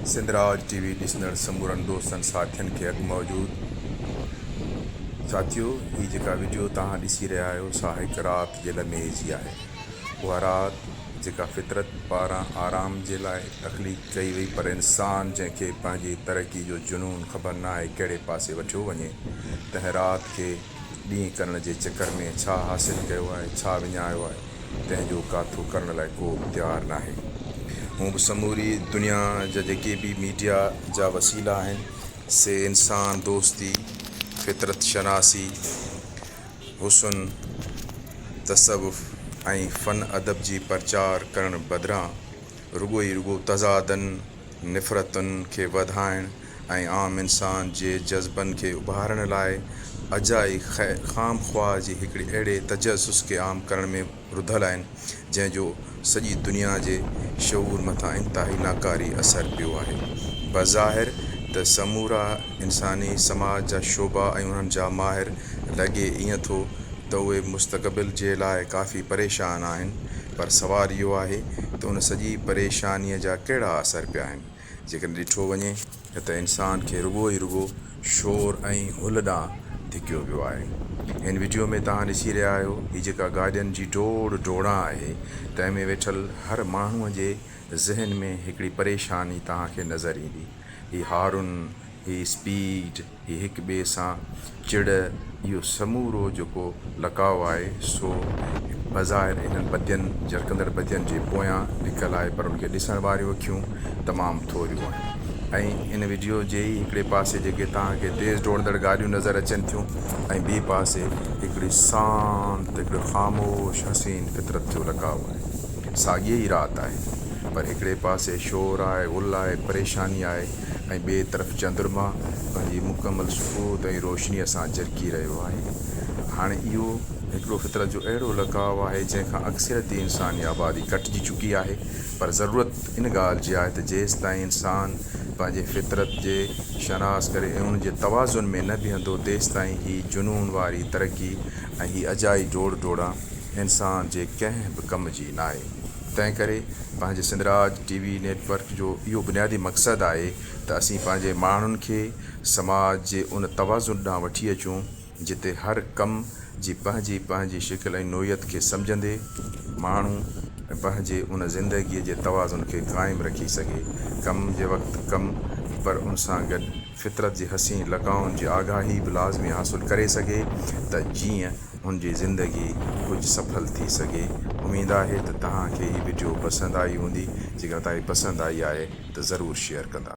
Sindhraj TV ॾिसंदड़ समूरनि दोस्तनि साथियुनि खे अॻु मौजूदु साथियो, हीअ जेका वीडियो तव्हां ॾिसी रहिया आहियो सा हिकु राति जे लम्हे जी आहे। उहा राति जेका फितरत पारां आराम जे लाइ तख़लीक़ कई वई, पर इंसान जंहिंखे पंहिंजी तरक़ी जो जुनून ख़बर न आहे कहिड़े पासे वठियो वञे, तंहिं राति खे ॾींहुं करण जे चकर में छा हासिलु कयो आहे, छा विञायो आहे, तंहिंजो काथो करण लाइ को बि तयारु न आहे। हूं बि समूरी दुनिया जा जेके बि मीडिया जा वसीला आहिनि से इंसान दोस्ती, फितरत शनासी, हुसन, तसव्वुफ़ ऐं फ़न अदब जी प्रचार करण बदिरां रुगो तज़ादनि, निफ़रतुनि खे वधाइण ऐं आम इंसान जे जज़्बनि खे उभारण लाइ अजाई ख़ाम ख़्वाह जी हिकिड़ी अहिड़े तजस्सुस खे आम करण में रुधल आहिनि जंहिंजो सॼी दुनिया जे शऊर मथां इंतिहाई नाकारी असरु पियो आहे। बज़ाहिर त समूरा इंसानी समाज जा शोबा ऐं उन्हनि जा माहिर लॻे ईअं थो त उहे मुस्तक़बिल जे लाइ काफ़ी परेशान आहिनि, पर सवाल इहो आहे त उन सॼी परेशानीअ जा कहिड़ा असर पिया आहिनि। जेकॾहिं ॾिठो वञे त इंसान खे रुगो शोर ऐं हुल ॾांहुं धिकियो वियो आहे। हिन वीडियो में तव्हां ॾिसी रहिया आहियो, हीअ जेका गाॾियुनि जी डोड़ा आहे, तंहिं में वेठल हर माण्हूअ जे ज़हन में हिकिड़ी परेशानी तव्हांखे नज़र ईंदी। हीअ हारुन, हीअ स्पीड, हीअ हिक ॿिए सां चिड़, इहो समूरो जेको लकाउ आहे सो बज़ाहिर इन्हनि बदियनि जरकंदड़ बदियनि जे पोयां लिकल आहे, पर उनखे ॾिसण वारियूं अखियूं तमामु थोरियूं आहिनि। ऐं इन वीडियो जे ई हिकिड़े पासे जेके तव्हांखे तेज़ डोड़ंदड़ गाॾियूं नज़र अचनि थियूं ऐं ॿिए पासे हिकिड़ी शांति, हिकिड़ो ख़ामोश हसीन फितरत जो लकाउ आहे। साॻी ई राति आहे, पर हिकिड़े पासे शोर आहे, हुल आहे, परेशानी आहे ऐं ॿिए तरफ़ चंद्रमा पंहिंजी मुकमल सुबुह ऐं रोशनीअ सां जरकी रहियो आहे। हाणे इहो हिकिड़ो फितरत जो अहिड़ो लकाउ आहे जंहिंखां अक्सरियती इंसानी आबादी कटिजी चुकी आहे, पर ज़रूरत इन ॻाल्हि जी आहे त जेसि ताईं इंसान पंहिंजे फितरत जे शनास करे ऐं उन जे तवाज़ुन में न बीहंदो, तेसि ताईं ही जुनून वारी तरक़ी ऐं ही अजाई डोड़ा इंसान जे कंहिं बि कम जी न आहे। तंहिं करे पंहिंजे सिंधराज टीवी नेटवर्क जो इहो बुनियादी मक़सदु आहे त असीं पंहिंजे माण्हुनि खे समाज जे उन तवाज़ुन ॾांहुं वठी अचूं जिते हर कम जी पंहिंजी शिकिल ऐं नोयत खे सम्झंदे माण्हू पंहिंजे उन ज़िंदगीअ जे तवाज़ुन खे क़ाइमु रखी सघे। कम जे वक़्तु कम, पर उन सां गॾु फितरत जी हसीन लकाउनि जी आगाही बि लाज़मी हासिलु करे सघे त जीअं हुन जी ज़िंदगी कुझु सफल थी सघे। उमेदु आहे त तव्हांखे हीअ वीडियो पसंदि आई हूंदी। जेकर तव्हांखे पसंदि आई आहे त ज़रूरु शेयर कंदा।